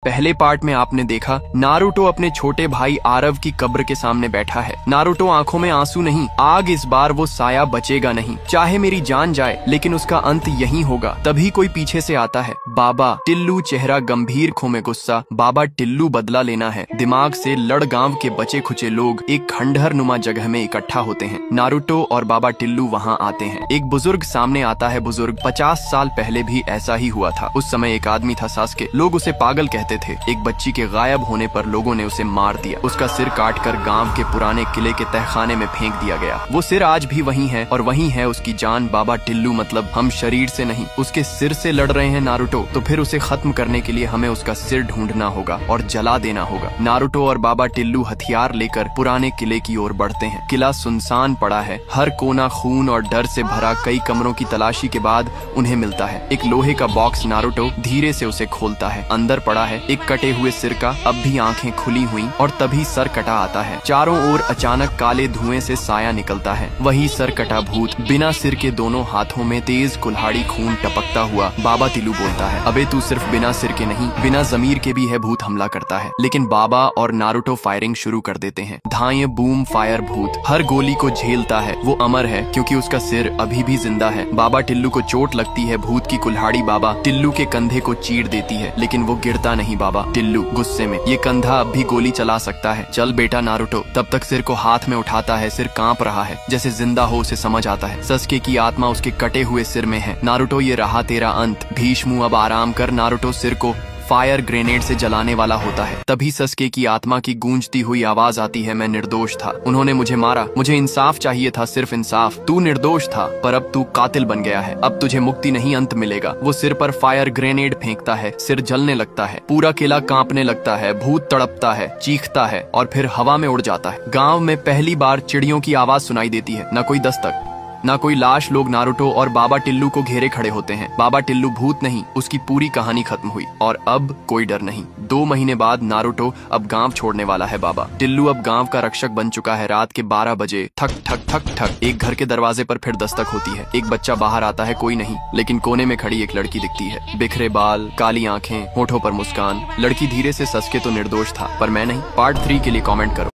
पहले पार्ट में आपने देखा नारुतो अपने छोटे भाई आरव की कब्र के सामने बैठा है। नारुतो आंखों में आंसू नहीं, आग, इस बार वो साया बचेगा नहीं, चाहे मेरी जान जाए लेकिन उसका अंत यहीं होगा। तभी कोई पीछे से आता है, बाबा टिल्लू, चेहरा गंभीर, खो में गुस्सा। बाबा टिल्लू, बदला लेना है। दिमाग से लड़ गांव के बचे खुचे लोग एक खंडहर नुमा जगह में इकट्ठा होते हैं। नारुतो और बाबा टिल्लू वहां आते हैं। एक बुजुर्ग सामने आता है। बुजुर्ग, 50 साल पहले भी ऐसा ही हुआ था। उस समय एक आदमी था सास्के, लोग उसे पागल कहते थे। एक बच्ची के गायब होने पर लोगों ने उसे मार दिया। उसका सिर काटकर गांव के पुराने किले के तहखाने में फेंक दिया गया। वो सिर आज भी वहीं है और वहीं है उसकी जान। बाबा टिल्लू मतलब हम शरीर से नहीं, उसके सिर से लड़ रहे हैं नारुतो। तो फिर उसे खत्म करने के लिए हमें उसका सिर ढूंढना होगा और जला देना होगा। नारुतो और बाबा टिल्लू हथियार लेकर पुराने किले की ओर बढ़ते हैं। किला सुनसान पड़ा है, हर कोना खून और डर से भरा। कई कमरों की तलाशी के बाद उन्हें मिलता है एक लोहे का बॉक्स। नारुतो धीरे से उसे खोलता है। अंदर पड़ा है एक कटे हुए सिर का, अब भी आंखें खुली हुई, और तभी सर कटा आता है। चारों ओर अचानक काले धुएं से साया निकलता है। वही सर कटा भूत, बिना सिर के, दोनों हाथों में तेज कुल्हाड़ी, खून टपकता हुआ। बाबा टिल्लू बोलता है, अबे तू सिर्फ बिना सिर के नहीं, बिना जमीर के भी है। भूत हमला करता है, लेकिन बाबा और नारुतो फायरिंग शुरू कर देते हैं। धाए, बूम, फायर। भूत हर गोली को झेलता है। वो अमर है क्योंकि उसका सिर अभी भी जिंदा है। बाबा टिल्लू को चोट लगती है। भूत की कुल्हाड़ी बाबा टिल्लू के कंधे को चीर देती है, लेकिन वो गिरता नहीं। बाबा टिल्लू गुस्से में, ये कंधा अब भी गोली चला सकता है, चल बेटा। नारुतो तब तक सिर को हाथ में उठाता है। सिर कांप रहा है, जैसे जिंदा हो। उसे समझ आता है सस्के की आत्मा उसके कटे हुए सिर में है। नारुतो, ये रहा तेरा अंत। भीष्मु, अब आराम कर। नारुतो सिर को फायर ग्रेनेड से जलाने वाला होता है। तभी सस्के की आत्मा की गूंजती हुई आवाज आती है, मैं निर्दोष था, उन्होंने मुझे मारा, मुझे इंसाफ चाहिए था, सिर्फ इंसाफ। तू निर्दोष था पर अब तू कातिल बन गया है, अब तुझे मुक्ति नहीं, अंत मिलेगा। वो सिर पर फायर ग्रेनेड फेंकता है। सिर जलने लगता है, पूरा किला कांपने लगता है। भूत तड़पता है, चीखता है और फिर हवा में उड़ जाता है। गाँव में पहली बार चिड़ियों की आवाज सुनाई देती है, न कोई दस्तक, ना कोई लाश। लोग नारुतो और बाबा टिल्लू को घेरे खड़े होते हैं। बाबा टिल्लू भूत नहीं, उसकी पूरी कहानी खत्म हुई और अब कोई डर नहीं। 2 महीने बाद नारुतो अब गांव छोड़ने वाला है। बाबा टिल्लू अब गांव का रक्षक बन चुका है। रात के 12 बजे ठक ठक ठक ठक एक घर के दरवाजे पर फिर दस्तक होती है। एक बच्चा बाहर आता है, कोई नहीं, लेकिन कोने में खड़ी एक लड़की दिखती है। बिखरे बाल, काली आंखें, होठों पर मुस्कान। लड़की धीरे से, सस्के तो निर्दोष था पर मैं नहीं। पार्ट 3 के लिए कॉमेंट करो।